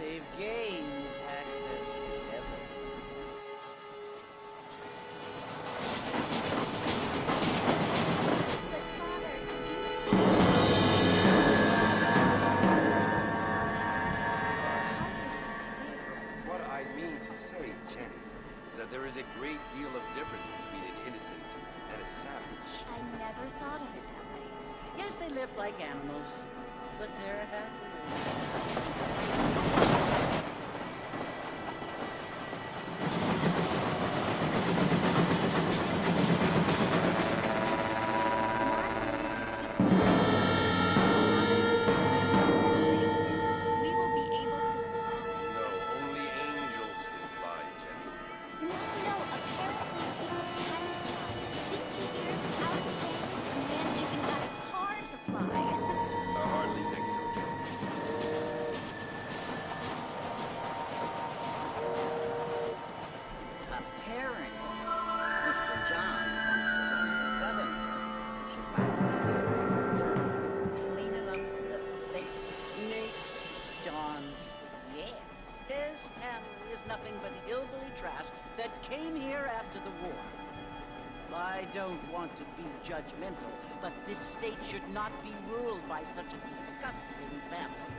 They've gained access to heaven. But Father, do you mean destined to be? Or hardly seems fair. What I mean to say, Jenny, is that there is a great deal of difference between an innocent and a savage. I never thought of it that way. Yes, they live like animals, but they're happy. We will be able to fly. No, only angels can fly, Jenny. No, apparently people can fly. Didn't you hear? Out of Kansas, a man even got a car to fly. I hardly think so, Jenny. Apparently, Mr. Johns wants to run for governor, which is why he's so concerned with cleaning up the state. Nate Johns. Yes. His family is nothing but hillbilly trash that came here after the war. I don't want to be judgmental, but this state should not be ruled by such a disgusting family.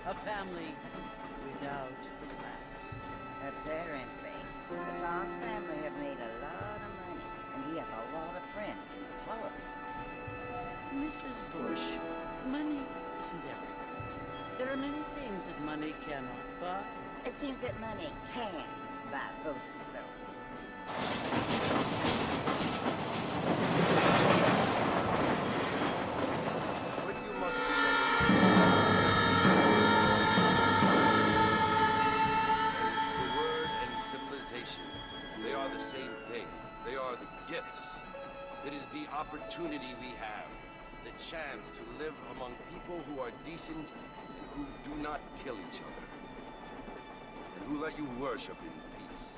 A family without class. Apparently, the Johns family have made a lot of money, and he has a lot of friends in politics. Mrs. Bush, money isn't everything. There are many things that money cannot buy. It seems that money can buy voters, though. But you must remember the word and civilization, they are the same thing. They are the gifts. It is the opportunity we have, the chance to live among people who are decent and who do not kill each other, and who let you worship in peace.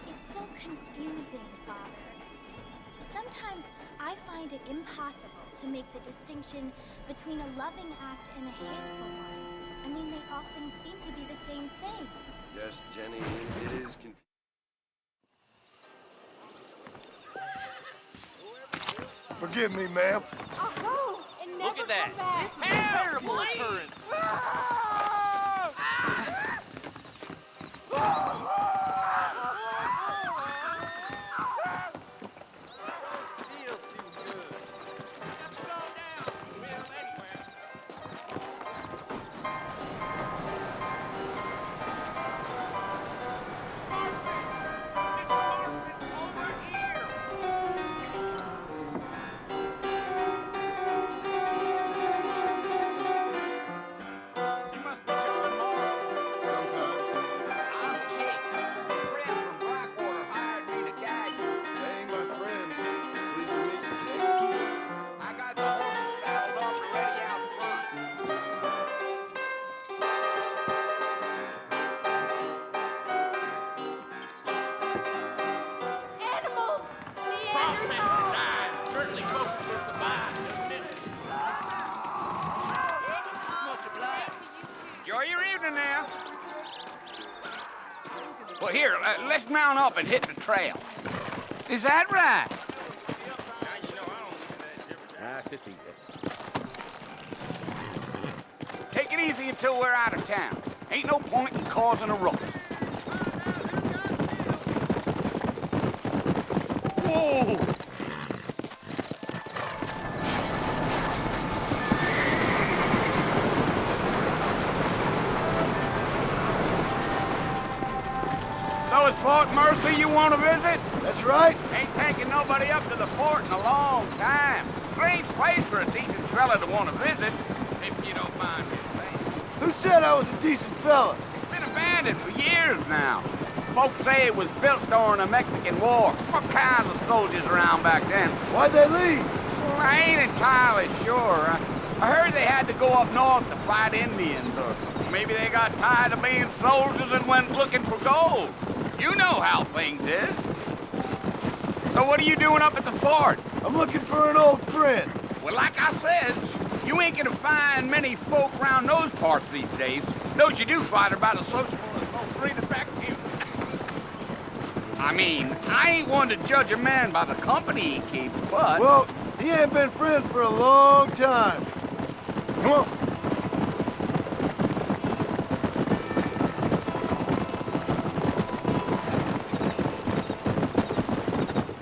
It's so confusing, Father. Sometimes I find it impossible to make the distinction between a loving act and a hateful one. I mean, they often seem to be the same thing. Yes, Jenny, it is confusing. Forgive me, ma'am. Oh, it never Look at that. come back. Terrible occurrence. Feels too good. Slow down. Well, anywhere. Over here. You must be John Marston. Sometimes I'm Jake. A friend from Blackwater hired me to guide you. they ain't my friends. Pleased to meet you, Jake. I got the horses saddled up and ready out front. Animals! Crossman died. Certainly focuses the mind, doesn't it? Much obliged. Enjoy your evening now. Well, here, let's mount up and hit the trail. Is that right? Nice to see you. Take it easy until we're out of town. Ain't no point in causing a ruckus. Whoa! So it's Fort Mercy you want to visit? That's right. Ain't taking nobody up to the fort in a long time. Strange place for a decent fella to want to visit, if you don't mind me saying. Who said I was a decent fella? It's been abandoned for years now. Folks say it was built during the Mexican War. What kinds of soldiers around back then? Why'd they leave? Well, I ain't entirely sure. I heard they had to go up north to fight Indians, or maybe they got tired of being soldiers and went looking for gold. You know how things is. So what are you doing up at the fort? I'm looking for an old friend. Well, like I said, You ain't gonna find many folk around those parts these days. Those you do find are about as sociable as most read the back to you. I mean, I ain't one to judge a man by the company he keeps, but... Well, he ain't been friends for a long time. Come on.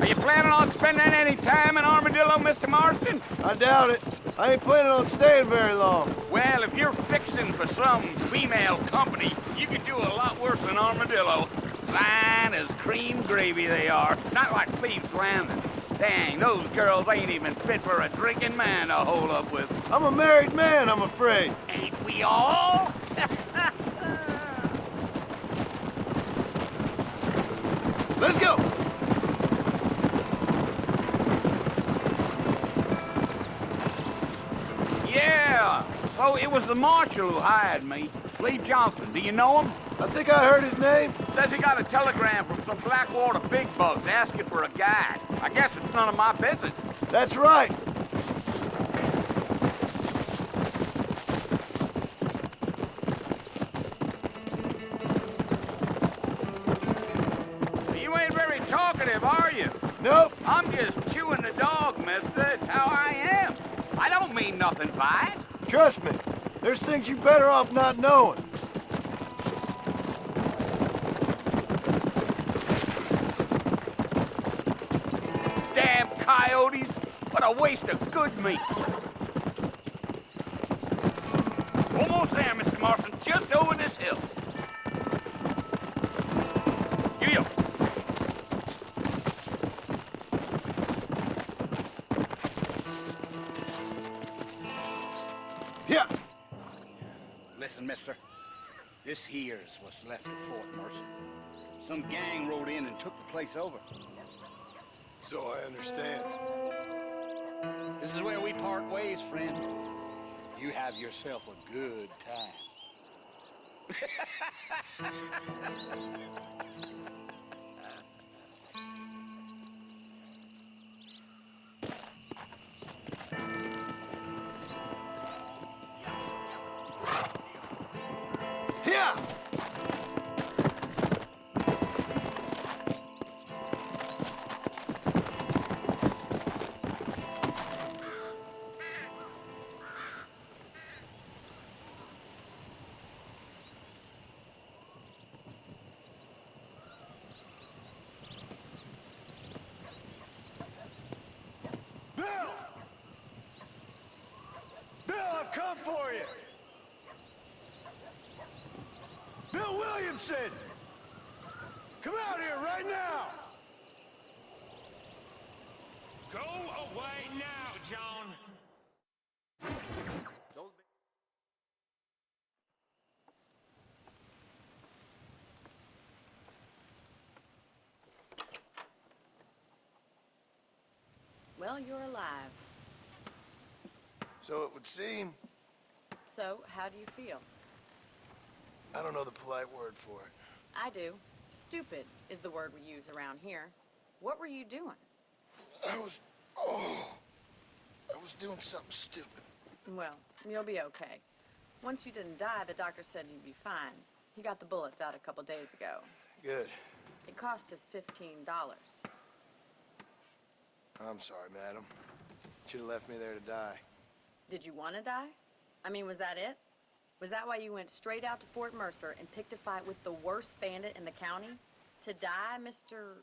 Are you planning on spending any time in Armadillo, Mr. Marston? I doubt it. I ain't planning on staying very long. Well, if you're fixing for some female company, you could do a lot worse than Armadillo. Fine as cream gravy they are, not like Thieves Landing. Dang, those girls ain't even fit for a drinking man to hold up with. I'm a married man, I'm afraid. Ain't we all? Let's go. Yeah. Oh, it was the marshal who hired me. Lee Johnson. Do you know him? I think I heard his name. Says he got a telegram from some Blackwater big bugs asking for a guide. I guess it's none of my business. That's right. You ain't very talkative, are you? Nope. I'm just chewing the dog, mister. It's how I am. I don't mean nothing by it. Trust me. There's things you better off not knowing. Damn coyotes. What a waste of good meat. Almost there, Mr. Marston. Just over this hill. You. Yeah. Listen, mister. This here's what's left of Fort Mercer. Some gang rode in and took the place over. So I understand. This is where we part ways, friend. You have yourself a good time. Yeah. Bill! Bill, I've come for you! Bill Williamson! Come out here right now! Go away now, John. Well, you're alive. So it would seem. So, how do you feel? I don't know the polite word for it. I do. Stupid is the word we use around here. What were you doing? I was doing something stupid. Well, you'll be okay. Once you didn't die, the doctor said you'd be fine. He got the bullets out a couple days ago. Good. It cost us $15. I'm sorry, madam. Should have left me there to die. Did you want to die? I mean, was that it? Was that why you went straight out to Fort Mercer and picked a fight with the worst bandit in the county? To die, Mr.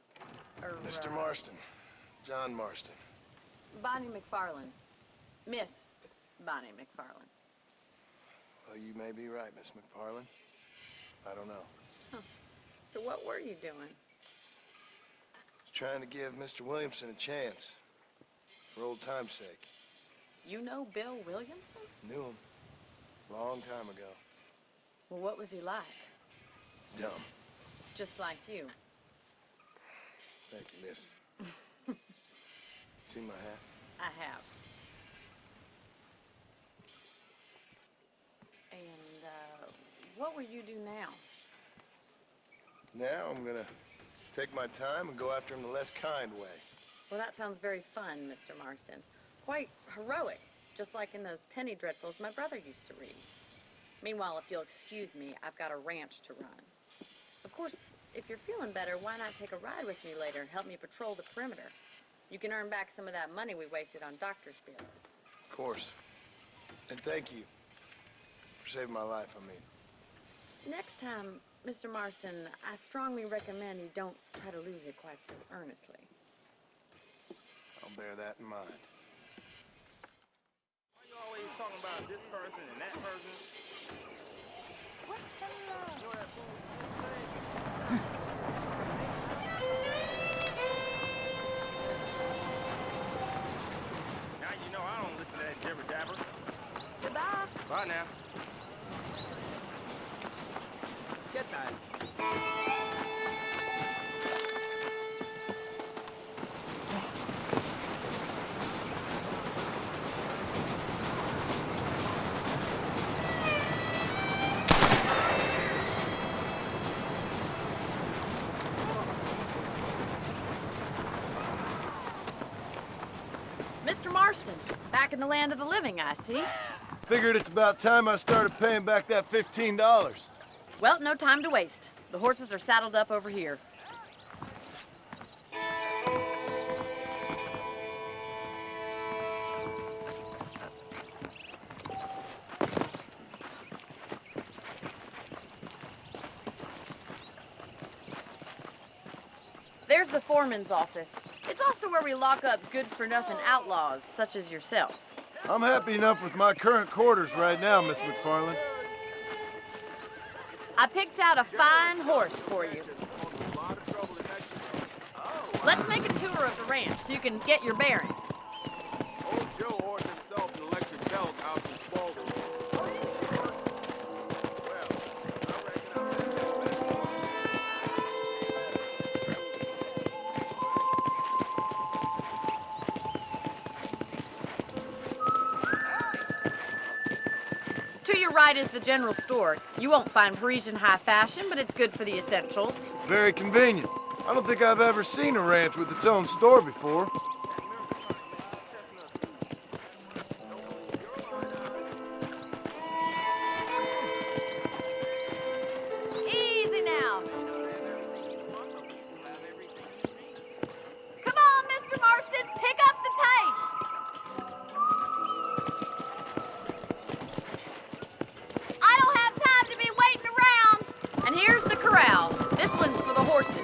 Mr. Marston. John Marston. Bonnie McFarland. Miss Bonnie McFarland. Well, you may be right, Miss McFarland. I don't know. Huh. So what were you doing? I was trying to give Mr. Williamson a chance. For old time's sake. You know Bill Williamson? Knew him. Long time ago. Well, what was he like? Dumb. Just like you. Thank you, miss. See my hat? I have. And, what will you do now? Now I'm gonna take my time and go after him the less kind way. Well, that sounds very fun, Mr. Marston. Quite heroic, just like in those penny dreadfuls my brother used to read. Meanwhile, if you'll excuse me, I've got a ranch to run. Of course, if you're feeling better, why not take a ride with me later and help me patrol the perimeter? You can earn back some of that money we wasted on doctor's bills. Of course. And thank you for saving my life, I mean. Next time, Mr. Marston, I strongly recommend you don't try to lose it quite so earnestly. I'll bear that in mind. Why you always talking about this person and that person? What the hell? You know that fool Now you know I don't listen to that jibber jabber. Goodbye. Bye now. Get that. Mr. Marston, back in the land of the living, I see. Figured it's about time I started paying back that $15. Well, no time to waste. The horses are saddled up over here. There's the foreman's office. It's also where we lock up good-for-nothing outlaws, such as yourself. I'm happy enough with my current quarters right now, Miss McFarland. I picked out a fine horse for you. Let's make a tour of the ranch so you can get your bearings. Old Joe ordered himself an electric belt out in Spalding. Are you sure? Well, I reckon I'll bet that. To your right is the general store. You won't find Parisian high fashion, but it's good for the essentials. Very convenient. I don't think I've ever seen a ranch with its own store before. Easy now. Come on, Mr. Marston, pick up the pace. I don't have time to be waiting around. And here's the corral. This one's for the horses.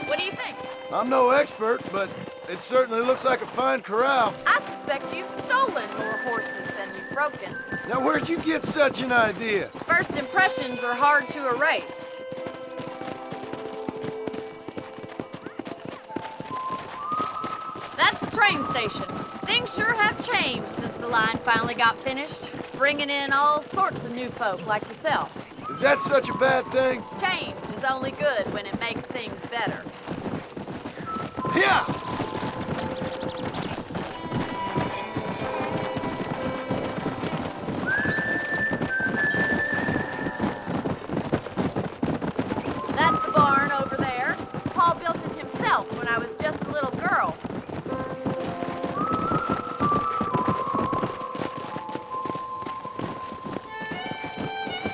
What do you think? I'm no expert, but it certainly looks like a fine corral. I suspect you've stolen more horses than you've broken. Now, where'd you get such an idea? First impressions are hard to erase. That's the train station. Things sure have changed since the line finally got finished, bringing in all sorts of new folk like yourself. Is that such a bad thing? Change is only good when it makes things better. Yeah! That's the barn over there. Paul built it himself when I was just a little girl.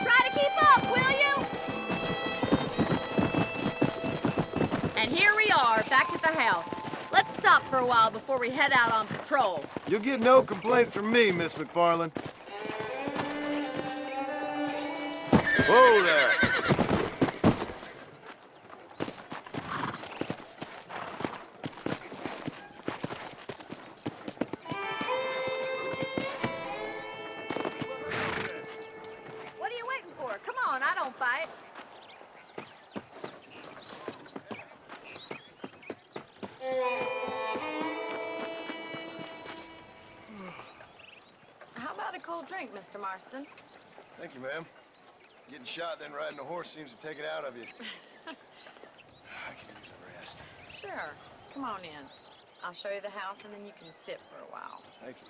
Try to keep up, will you? And here we are, back at the house. Let's stop for a while before we head out on patrol. You'll get no complaints from me, Miss McFarland. Whoa there! What are you waiting for? Come on, I don't fight. How about a cold drink, Mr. Marston? Thank you, ma'am. Getting shot, then riding a horse seems to take it out of you. I could use a rest. Sure. Come on in. I'll show you the house and then you can sit for a while. Thank you.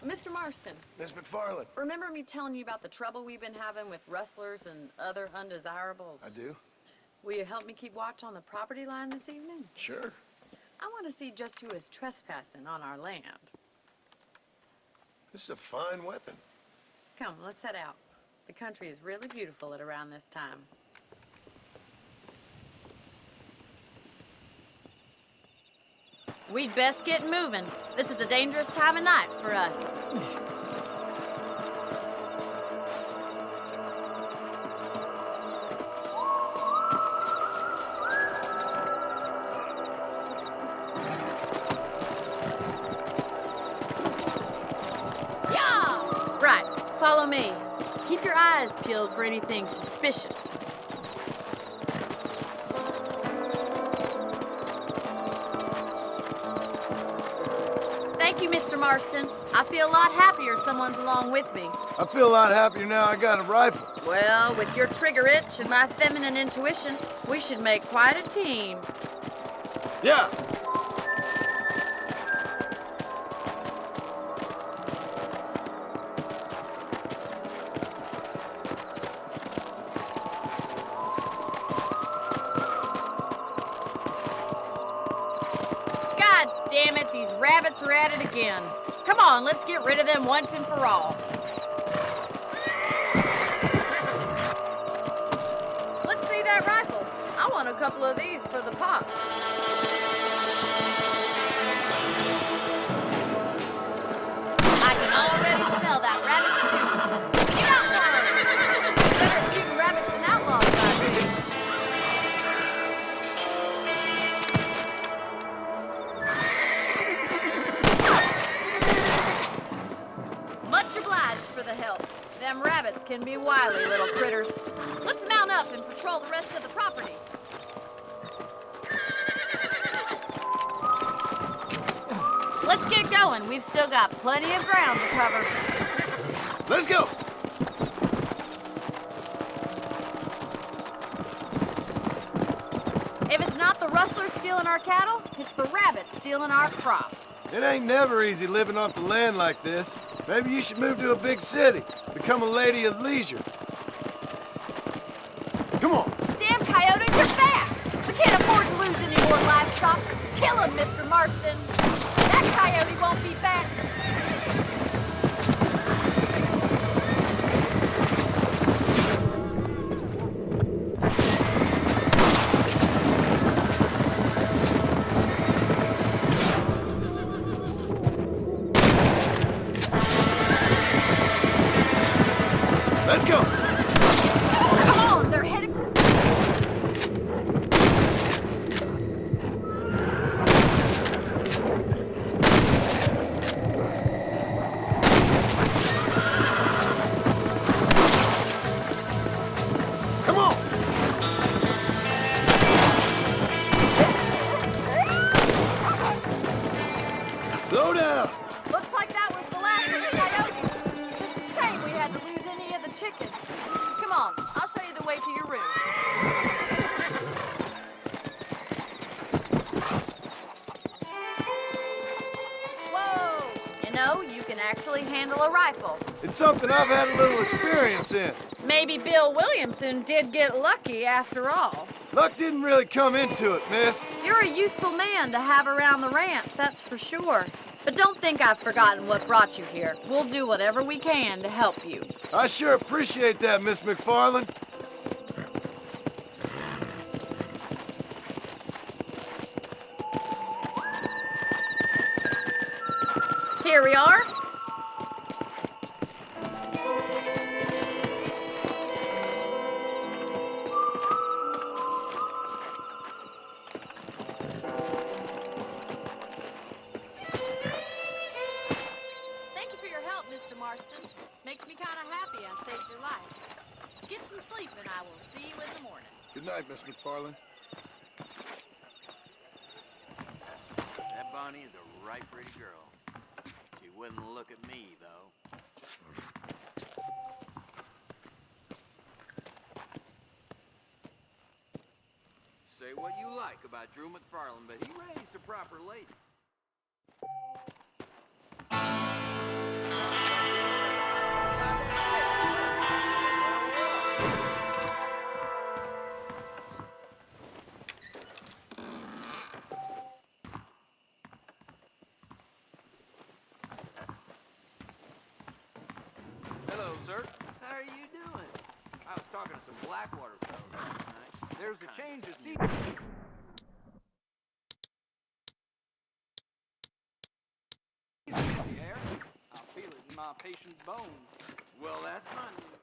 Mr. Marston, Miss McFarland. remember me telling you about the trouble we've been having with rustlers and other undesirables? I do. Will you help me keep watch on the property line this evening? Sure. I want to see just who is trespassing on our land. This is a fine weapon. Come, let's head out. The country is really beautiful at around this time. We'd best get moving. This is a dangerous time of night for us. Yeah! Right, follow me. Keep your eyes peeled for anything suspicious. Thank you, Mr. Marston. I feel a lot happier someone's along with me. I feel a lot happier now I got a rifle. Well, with your trigger itch and my feminine intuition, we should make quite a team. Yeah. God damn it, these rabbits are at it again. Come on, let's get rid of them once and for all. Let's see that rifle. I want a couple of these for the pop. I can already smell that rabbit stew. Get out there! Better at shooting rabbits than outlaws, I do. Much obliged for the help. Them rabbits can be wily little critters. Let's mount up and patrol the rest of the property. Let's get going. We've still got plenty of ground to cover. Let's go. If it's not the rustlers stealing our cattle, it's the rabbits stealing our crops. It ain't never easy living off the land like this. Maybe you should move to a big city. Become a lady of leisure. Come on. Damn coyote, you're fast! We can't afford to lose any more livestock. Kill him, Mr. Marston. That coyote won't be back. Let's go. Come on, they're headed... Come on. Slow down. Looks like that was the last of the coyotes. Just a shame we had to lose any of the chickens. Come on, I'll show you the way to your room. Whoa! You know, you can actually handle a rifle. It's something I've had a little experience in. Maybe Bill Williamson did get lucky after all. Luck didn't really come into it, miss. You're a useful man to have around the ranch, that's for sure. But don't think I've forgotten what brought you here. We'll do whatever we can to help you. I sure appreciate that, Miss McFarland. Here we are. Thank you for your help, Mr. Marston. Makes me kind of happy I saved your life. Get some sleep and I will see you in the morning. Good night, Miss McFarland. That Bonnie is a right pretty girl. She wouldn't look at me, though. Say what you like about Drew McFarland, but he raised a proper lady. some Blackwater fellas last night. There's a change of scene. In the air. I feel it in my patient's bones. Well, that's not news.